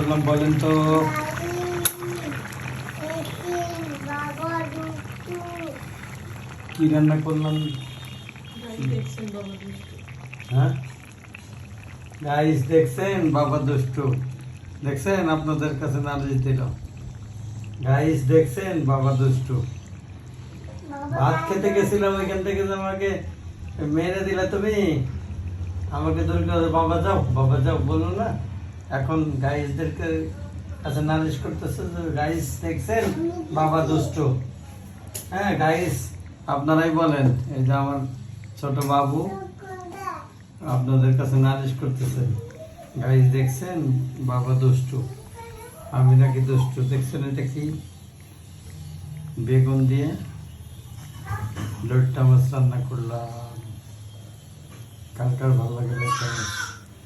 করলাম বলেন তো? কি রান্না করলাম? হ্যাঁ গাইস, দেখছেন বাবা দুষ্টু? দেখছেন আপনাদের কাছে নালিশ দিল। গাইস দেখছেন বাবা দুষ্টু? ভাত খেতে গেছিলাম, ওইখান থেকে যে আমাকে মেরে দিলা তুমি, আমাকে দরকার বাবা যাও বাবা যাও বলো না। এখন গাইসদেরকে কাছে নালিশ করতেছে যে গাইস দেখছেন বাবা দুষ্টু। হ্যাঁ গাইস, আপনারাই বলেন। এই যে আমার ছোট বাবু আপনাদের কাছে নালিশ করতেছে, গাইস দেখছেন বাবা দুষ্টু, আমি নাকি দুষ্টু। দেখছেন এটা কি? বেগুন দিয়ে লইট্টা মাছ রান্না করলাম। কার কার ভালো লাগে?